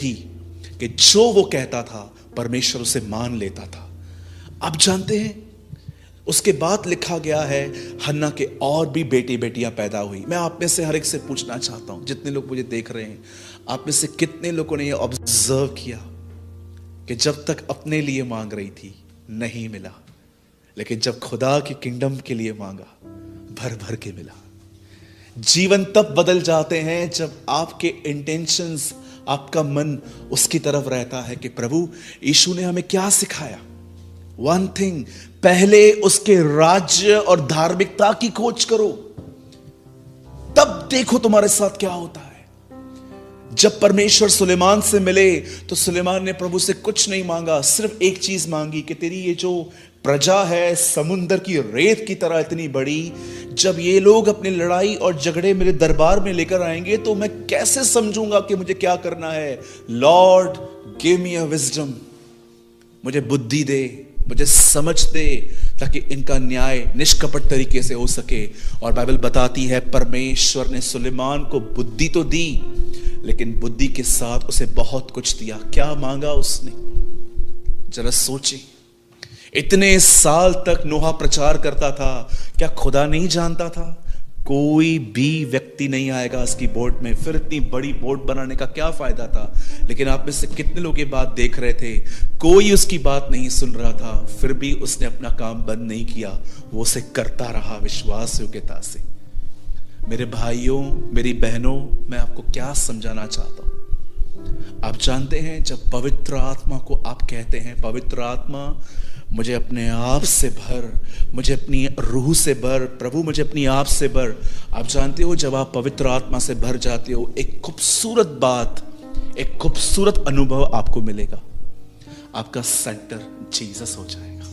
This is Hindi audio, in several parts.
थी कि जो वो कहता था परमेश्वर उसे मान लेता था। आप जानते हैं उसके बाद लिखा गया है हन्ना के और भी बेटी बेटियां पैदा हुई। मैं आप में से हर एक से पूछना चाहता हूं, जितने लोग मुझे देख रहे हैं, आप में से कितने लोगों ने यह ऑब्जर्व किया कि जब तक अपने लिए मांग रही थी नहीं मिला, लेकिन जब खुदा की किंगडम के लिए मांगा भर भर के मिला। जीवन तब बदल जाते हैं जब आपके इंटेंशंस, आपका मन उसकी तरफ रहता है कि प्रभु यीशु ने हमें क्या सिखाया। वन थिंग, पहले उसके राज्य और धार्मिकता की खोज करो, तब देखो तुम्हारे साथ क्या होता है। जब परमेश्वर सुलेमान से मिले तो सुलेमान ने प्रभु से कुछ नहीं मांगा, सिर्फ एक चीज मांगी कि तेरी ये जो प्रजा है समुंदर की रेत की तरह इतनी बड़ी, जब ये लोग अपनी लड़ाई और झगड़े मेरे दरबार में लेकर आएंगे तो मैं कैसे समझूंगा कि मुझे क्या करना है। लॉर्ड गिव मी अ विजडम, मुझे बुद्धि दे, मुझे समझ दे, ताकि इनका न्याय निष्कपट तरीके से हो सके। और बाइबल बताती है परमेश्वर ने सुलेमान को बुद्धि तो दी, लेकिन बुद्धि के साथ उसे बहुत कुछ दिया। क्या मांगा उसने, जरा सोचिए। इतने साल तक नोहा प्रचार करता था, क्या खुदा नहीं जानता था कोई भी व्यक्ति नहीं आएगा उसकी बोट में? फिर इतनी बड़ी बोट बनाने का क्या फायदा था? लेकिन आप में से कितने लोग ये बात देख रहे थे, कोई उसकी बात नहीं सुन रहा था, फिर भी उसने अपना काम बंद नहीं किया, वो उसे करता रहा विश्वास योग्यता से। मेरे भाइयों, मेरी बहनों, मैं आपको क्या समझाना चाहता हूं। आप जानते हैं जब पवित्र आत्मा को आप कहते हैं पवित्र आत्मा मुझे अपने आप से भर, मुझे अपनी रूह से भर, प्रभु मुझे अपनी आप से भर। आप जानते हो जब आप पवित्र आत्मा से भर जाते हो, एक खूबसूरत बात, एक खूबसूरत अनुभव आपको मिलेगा। आपका सेंटर जीसस हो जाएगा,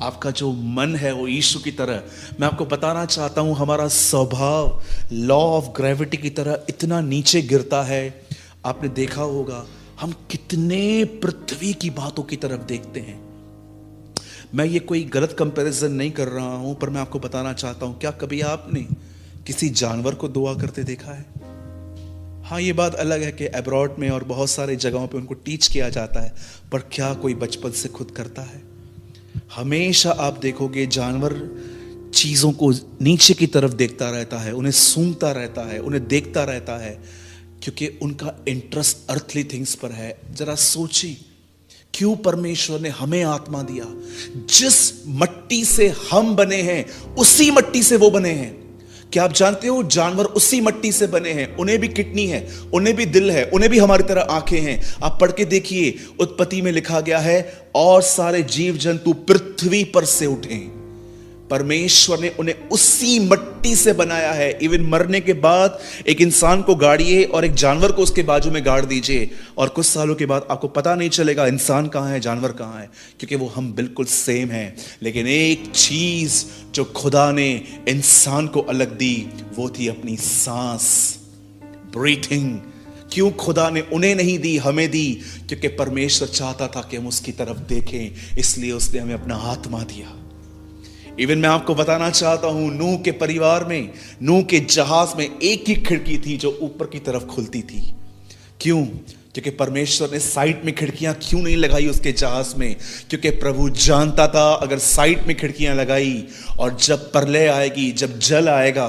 आपका जो मन है वो यीशु की तरह। मैं आपको बताना चाहता हूं हमारा स्वभाव लॉ ऑफ ग्रेविटी की तरह इतना नीचे गिरता है। आपने देखा होगा हम कितने पृथ्वी की बातों की तरफ देखते हैं। मैं ये कोई गलत कंपैरिजन नहीं कर रहा हूं, पर मैं आपको बताना चाहता हूं, क्या कभी आपने किसी जानवर को दुआ करते देखा है? हाँ, ये बात अलग है कि अब्रॉड में और बहुत सारे जगहों पे उनको टीच किया जाता है, पर क्या कोई बचपन से खुद करता है? हमेशा आप देखोगे जानवर चीजों को नीचे की तरफ देखता रहता है, उन्हें सूंघता रहता है, उन्हें देखता रहता है, क्योंकि उनका इंटरेस्ट अर्थली थिंग्स पर है। जरा सोचिए क्यों परमेश्वर ने हमें आत्मा दिया। जिस मट्टी से हम बने हैं उसी मट्टी से वो बने हैं। क्या आप जानते हो जानवर उसी मट्टी से बने हैं, उन्हें भी किडनी है, उन्हें भी दिल है, उन्हें भी हमारी तरह आंखें हैं। आप पढ़ के देखिए, उत्पत्ति में लिखा गया है और सारे जीव जंतु पृथ्वी पर से उठे। परमेश्वर ने उन्हें उसी मट्टी से बनाया है। इवन मरने के बाद एक इंसान को गाड़िए और एक जानवर को उसके बाजू में गाड़ दीजिए, और कुछ सालों के बाद आपको पता नहीं चलेगा इंसान कहां है, जानवर कहां है, क्योंकि वो हम बिल्कुल सेम हैं। लेकिन एक चीज जो खुदा ने इंसान को अलग दी वो थी अपनी सांस, ब्रीथिंग। क्यों खुदा ने उन्हें नहीं दी, हमें दी? क्योंकि परमेश्वर चाहता था कि हम उसकी तरफ देखें, इसलिए उसने हमें अपना आत्मा दिया। इवन मैं आपको बताना चाहता हूं, नूह के परिवार में, नूह के जहाज में एक ही खिड़की थी जो ऊपर की तरफ खुलती थी। क्यों? क्योंकि परमेश्वर ने साइड में खिड़कियां क्यों नहीं लगाई उसके जहाज में? क्योंकि प्रभु जानता था अगर साइड में खिड़कियां लगाई और जब प्रलय आएगी, जब जल आएगा,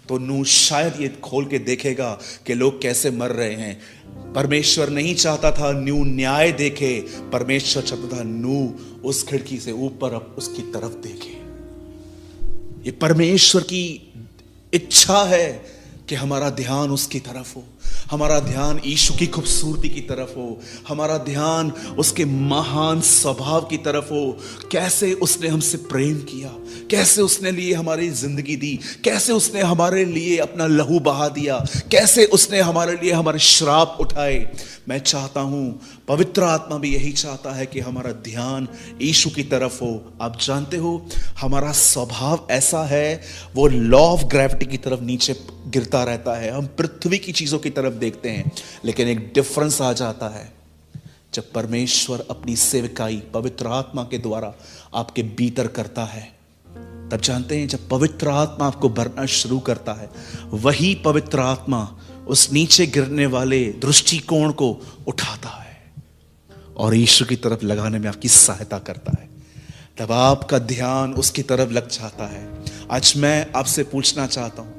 तो नूह शायद ये खोल के देखेगा कि लोग कैसे मर रहे हैं। परमेश्वर नहीं चाहता था नूह न्याय देखे, परमेश्वर चाहता था नूह उस खिड़की से ऊपर अब उसकी तरफ देखे। ये परमेश्वर की इच्छा है कि हमारा ध्यान उसकी तरफ हो, हमारा ध्यान यीशु की खूबसूरती की तरफ हो, हमारा ध्यान उसके महान स्वभाव की तरफ हो। कैसे उसने हमसे प्रेम किया, कैसे उसने लिए हमारी जिंदगी दी, कैसे उसने हमारे लिए अपना लहू बहा दिया, कैसे उसने हमारे लिए हमारे श्राप उठाए। मैं चाहता हूं, पवित्र आत्मा भी यही चाहता है कि हमारा ध्यान यीशु की तरफ हो। आप जानते हो हमारा स्वभाव ऐसा है, वो लॉ ऑफ ग्रेविटी की तरफ नीचे गिरता रहता है। हम पृथ्वी की चीजों की तरफ देखते हैं, लेकिन एक डिफरेंस आ जाता है जब परमेश्वर अपनी सेवकाई पवित्र आत्मा के द्वारा आपके भीतर करता है। तब जानते हैं जब पवित्र आत्मा आपको भरना शुरू करता है, वही पवित्र आत्मा उस नीचे गिरने वाले दृष्टिकोण को उठाता है और यीशु की तरफ लगाने में आपकी सहायता करता है। तब आपका ध्यान उसकी तरफ लग जाता है। आज मैं आपसे पूछना चाहता हूं,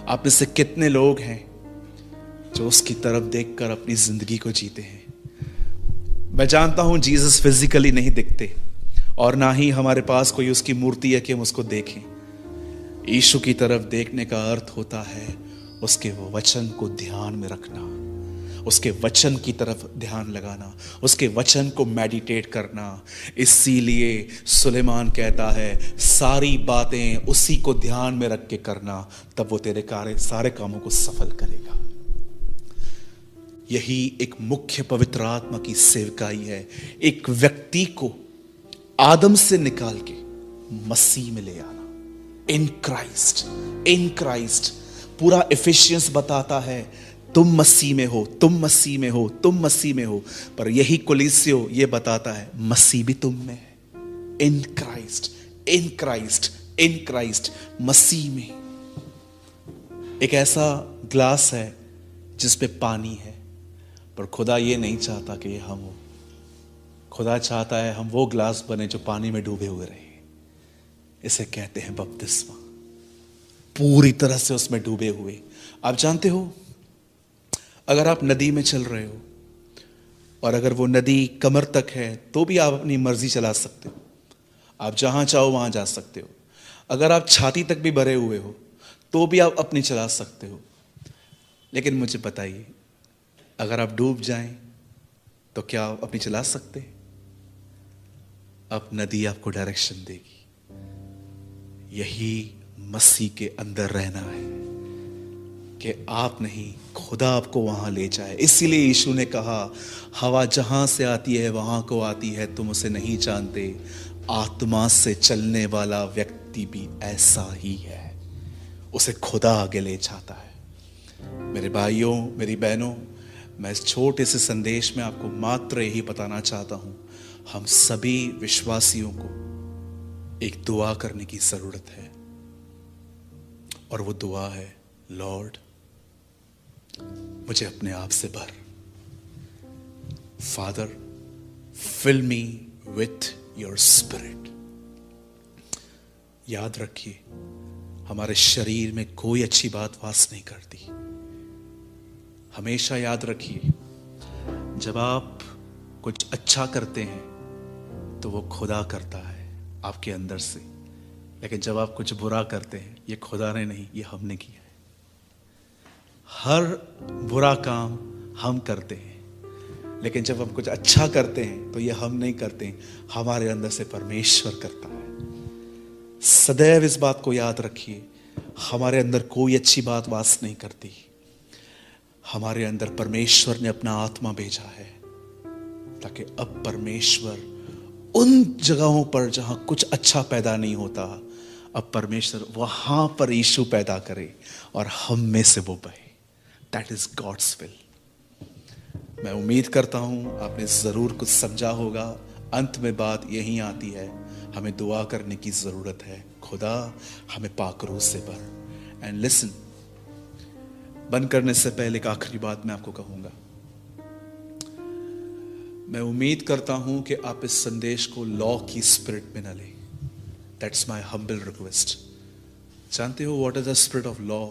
आप में से कितने लोग हैं जो उसकी तरफ देखकर अपनी जिंदगी को जीते हैं? मैं जानता हूं जीसस फिजिकली नहीं दिखते और ना ही हमारे पास कोई उसकी मूर्ति है कि हम उसको देखें। यीशु की तरफ देखने का अर्थ होता है उसके वो वचन को ध्यान में रखना, उसके वचन की तरफ ध्यान लगाना, उसके वचन को मेडिटेट करना। इसीलिए सुलेमान कहता है सारी बातें उसी को ध्यान में रख के करना, तब वो तेरे सारे कामों को सफल करेगा। यही एक मुख्य पवित्र आत्मा की सेवकाई है, एक व्यक्ति को आदम से निकाल के मसीह में ले आना। इन क्राइस्ट, इन क्राइस्ट। पूरा एफिशियंस बताता है तुम मसीह में हो, तुम मसीह में हो, तुम मसीह में हो। पर यही कोलिसियो ये बताता है मसीह भी तुम में है। In Christ, in Christ, in Christ, मसीह में। एक ऐसा ग्लास है जिसपे पानी है, पर खुदा ये नहीं चाहता कि ये हम हो। खुदा चाहता है हम वो ग्लास बने जो पानी में डूबे हुए रहे। इसे कहते हैं बपतिस्मा, पूरी तरह से उसमें डूबे हुए। आप जानते हो, अगर आप नदी में चल रहे हो और अगर वो नदी कमर तक है तो भी आप अपनी मर्जी चला सकते हो, आप जहां चाहो वहां जा सकते हो। अगर आप छाती तक भी भरे हुए हो तो भी आप अपनी चला सकते हो। लेकिन मुझे बताइए, अगर आप डूब जाएं तो क्या आप अपनी चला सकते? अब नदी आपको डायरेक्शन देगी। यही मसीह के अंदर रहना है कि आप नहीं, खुदा आपको वहां ले जाए। इसीलिए यीशु ने कहा हवा जहां से आती है वहां को आती है, तुम उसे नहीं जानते। आत्मा से चलने वाला व्यक्ति भी ऐसा ही है, उसे खुदा आगे ले जाता है। मेरे भाइयों, मेरी बहनों, मैं इस छोटे से संदेश में आपको मात्र यही बताना चाहता हूं, हम सभी विश्वासियों को एक दुआ करने की जरूरत है। और वो दुआ है, लॉर्ड मुझे अपने आप से भर। Father, fill me with your spirit. याद रखिए, हमारे शरीर में कोई अच्छी बात वास नहीं करती। हमेशा याद रखिए, जब आप कुछ अच्छा करते हैं तो वो खुदा करता है आपके अंदर से। लेकिन जब आप कुछ बुरा करते हैं, ये खुदा ने नहीं, ये हमने किया है। हर बुरा काम हम करते हैं, लेकिन जब हम कुछ अच्छा करते हैं तो ये हम नहीं करते, हमारे अंदर से परमेश्वर करता है। सदैव इस बात को याद रखिए, हमारे अंदर कोई अच्छी बात वास नहीं करती। हमारे अंदर परमेश्वर ने अपना आत्मा भेजा है ताकि अब परमेश्वर उन जगहों पर जहां कुछ अच्छा पैदा नहीं होता, अब परमेश्वर वहां पर यीशु पैदा करे और हम में से वो बहे। That is God's will. मैं उम्मीद करता हूं आपने जरूर कुछ समझा होगा। अंत में बात यही आती है, हमें दुआ करने की जरूरत है, खुदा हमें पाक रूह से भर। एंड लिसन, बंद करने से पहले एक आखिरी बात मैं आपको कहूंगा। मैं उम्मीद करता हूं कि आप इस संदेश को लॉ की स्पिरिट में न लें। That's my humble request. जानते हो what is the spirit of law?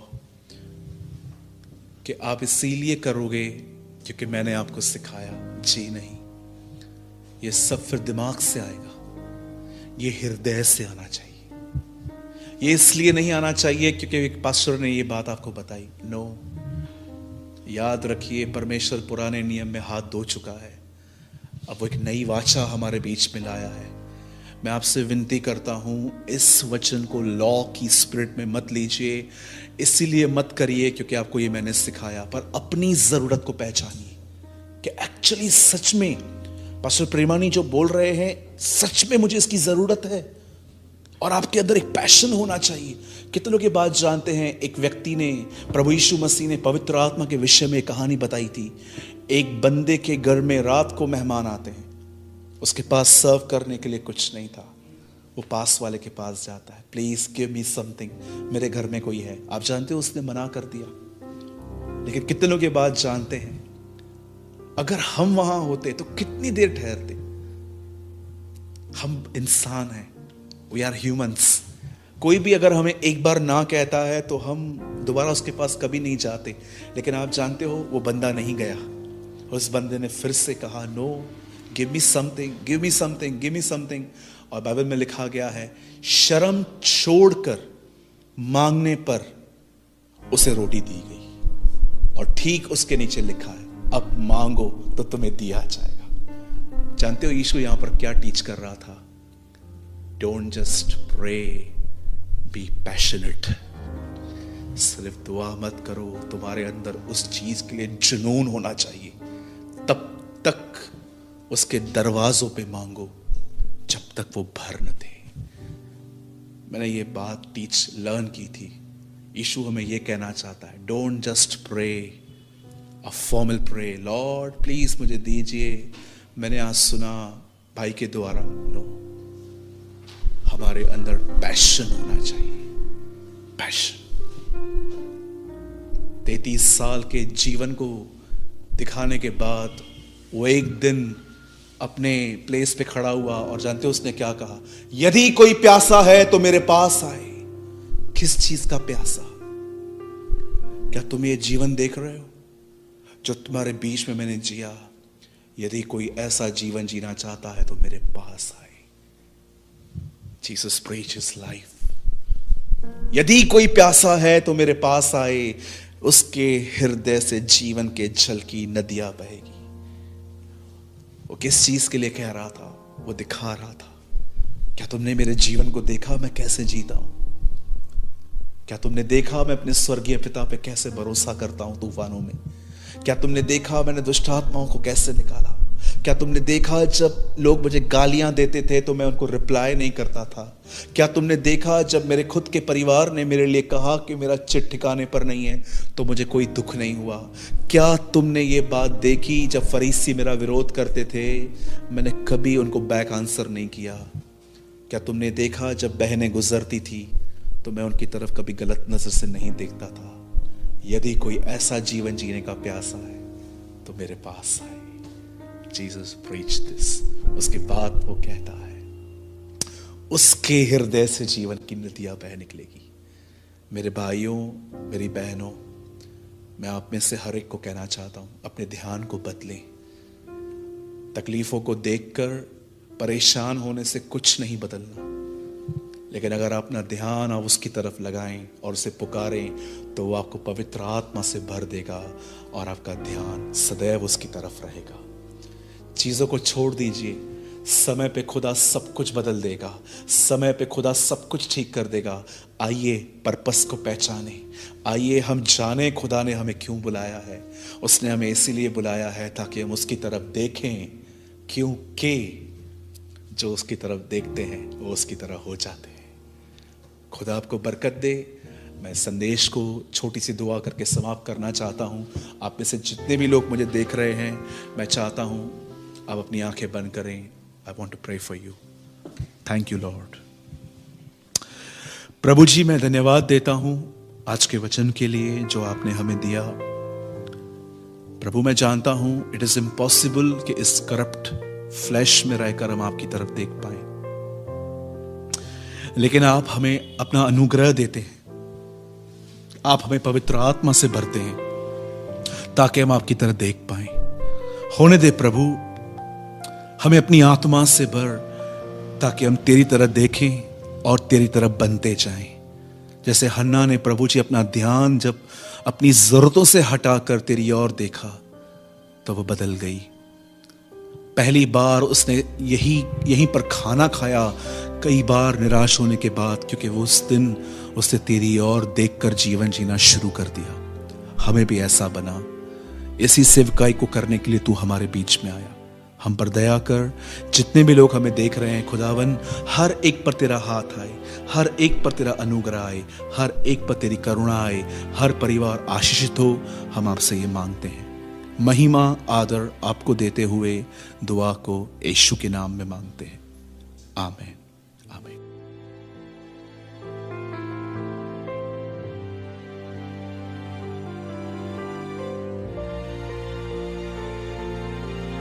कि आप इसीलिए करोगे क्योंकि मैंने आपको सिखाया? जी नहीं, ये सब फिर दिमाग से आएगा, ये हृदय से आना चाहिए। ये इसलिए नहीं आना चाहिए क्योंकि एक पास्टर ने ये बात आपको बताई। नो, याद रखिए, परमेश्वर पुराने नियम में हाथ धो चुका है, अब वो एक नई वाचा हमारे बीच में लाया है। मैं आपसे विनती करता हूं, इस वचन को लॉ की स्पिरिट में मत लीजिए। इसीलिए मत करिए क्योंकि आपको ये मैंने सिखाया, पर अपनी जरूरत को पहचानिए कि एक्चुअली सच में पास्टर प्रेमानी जो बोल रहे हैं, सच में मुझे इसकी जरूरत है। और आपके अंदर एक पैशन होना चाहिए। कितने लोग ये बात जानते हैं, एक व्यक्ति ने, प्रभु यीशु मसीह ने पवित्र आत्मा के विषय में एक कहानी बताई थी। एक बंदे के घर में रात को मेहमान आते हैं, उसके पास सर्व करने के लिए कुछ नहीं था। वो पास वाले के पास जाता है, प्लीज गिव मी समथिंग, मेरे घर में कोई है। आप जानते हो उसने मना कर दिया। लेकिन कितने लोग ये बात जानते हैं, अगर हम वहां होते तो कितनी देर ठहरते। हम इंसान हैं, वी आर ह्यूमंस। कोई भी अगर हमें एक बार ना कहता है तो हम दोबारा उसके पास कभी नहीं जाते। लेकिन आप जानते हो, वो बंदा नहीं गया। उस बंदे ने फिर से कहा, no, give me something, give me something, give me something. और बाइबल में लिखा गया है, शर्म छोड़कर मांगने पर उसे रोटी दी गई। और ठीक उसके नीचे लिखा है, अब मांगो तो तुम्हें दिया जाएगा। जानते हो यीशु यहां पर क्या टीच कर रहा था? Don't just pray, be passionate. सिर्फ दुआ मत करो, तुम्हारे अंदर उस चीज के लिए जुनून होना चाहिए। तब तक उसके दरवाजों पे मांगो जब तक वो भर न दे। मैंने ये बात लर्न की थी। यीशु हमें ये कहना चाहता है, don't just pray a formal pray, Lord please मुझे दीजिए, मैंने आज सुना भाई के द्वारा। नो, हमारे अंदर पैशन होना चाहिए, पैशन। 33 साल के जीवन को दिखाने के बाद वो एक दिन अपने प्लेस पे खड़ा हुआ और जानते हो उसने क्या कहा? यदि कोई प्यासा है तो मेरे पास आए। किस चीज का प्यासा? क्या तुम ये जीवन देख रहे हो जो तुम्हारे बीच में मैंने जिया? यदि कोई ऐसा जीवन जीना चाहता है तो मेरे पास आए। Jesus preaches life. यदि कोई प्यासा है तो मेरे पास आए, उसके हृदय से जीवन के जल की नदियां बहेगी। वो किस चीज के लिए कह रहा था? वो दिखा रहा था, क्या तुमने मेरे जीवन को देखा मैं कैसे जीता हूं? क्या तुमने देखा मैं अपने स्वर्गीय पिता पे कैसे भरोसा करता हूं तूफानों में? क्या तुमने देखा मैंने दुष्ट आत्माओं को कैसे निकाला? क्या तुमने देखा जब लोग मुझे गालियां देते थे तो मैं उनको रिप्लाई नहीं करता था? क्या तुमने देखा जब मेरे खुद के परिवार ने मेरे लिए कहा कि मेरा चिट ठिकाने पर नहीं है तो मुझे कोई दुख नहीं हुआ? क्या तुमने ये बात देखी जब फरीसी मेरा विरोध करते थे, मैंने कभी उनको बैक आंसर नहीं किया? क्या तुमने देखा जब बहनें गुजरती थी तो मैं उनकी तरफ कभी गलत नजर से नहीं देखता था? यदि कोई ऐसा जीवन जीने का प्यासा है तो मेरे पास आए। Jesus preach this. उसके बाद वो कहता है, उसके हृदय से जीवन की नदियां बह निकलेगी। मेरे भाइयों, मेरी बहनों, मैं आप में से हर एक को कहना चाहता हूं, अपने ध्यान को बदलें। तकलीफों को देखकर परेशान होने से कुछ नहीं बदलना, लेकिन अगर आप अपना ध्यान आप उसकी तरफ लगाएं और उसे पुकारें तो वो आपको पवित्र आत्मा से भर देगा और आपका ध्यान सदैव उसकी तरफ रहेगा। चीजों को छोड़ दीजिए, समय पे खुदा सब कुछ बदल देगा, समय पे खुदा सब कुछ ठीक कर देगा। आइए पर्पस को पहचाने, आइए हम जाने खुदा ने हमें क्यों बुलाया है। उसने हमें इसीलिए बुलाया है ताकि हम उसकी तरफ देखें, क्योंकि जो उसकी तरफ देखते हैं वो उसकी तरह हो जाते हैं। खुदा आपको बरकत दे। मैं संदेश को छोटी सी दुआ करके समाप्त करना चाहता हूं। आप में से जितने भी लोग मुझे देख रहे हैं, मैं चाहता हूं आप अपनी आंखें बंद करें। I want to pray for you. Thank you Lord. प्रभु जी, मैं धन्यवाद देता हूं आज के वचन के लिए जो आपने हमें दिया। प्रभु, मैं जानता हूं इट इज इम्पॉसिबल कि इस करप्ट फ्लैश में रहकर हम आपकी तरफ देख पाए, लेकिन आप हमें अपना अनुग्रह देते हैं, आप हमें पवित्र आत्मा से भरते हैं ताकि हम आपकी तरह देख पाए। होने दे प्रभु, हमें अपनी आत्मा से भर ताकि हम तेरी तरह देखें और तेरी तरह बनते जाएं। जैसे हन्ना ने प्रभु जी अपना ध्यान जब अपनी जरूरतों से हटाकर तेरी ओर देखा तो वो बदल गई। पहली बार उसने यहीं पर खाना खाया, कई बार निराश होने के बाद, क्योंकि वो उस दिन उसने तेरी ओर देखकर जीवन जीना शुरू कर दिया। हमें भी ऐसा बना। इसी सेवकाई को करने के लिए तू हमारे बीच में आया। हम पर दया कर। जितने भी लोग हमें देख रहे हैं खुदावन, हर एक पर तेरा हाथ आए, हर एक पर तेरा अनुग्रह आए, हर एक पर तेरी करुणा आए, हर परिवार आशीषित हो। हम आपसे ये मांगते हैं। महिमा आदर आपको देते हुए दुआ को यीशु के नाम में मांगते हैं। आमीन।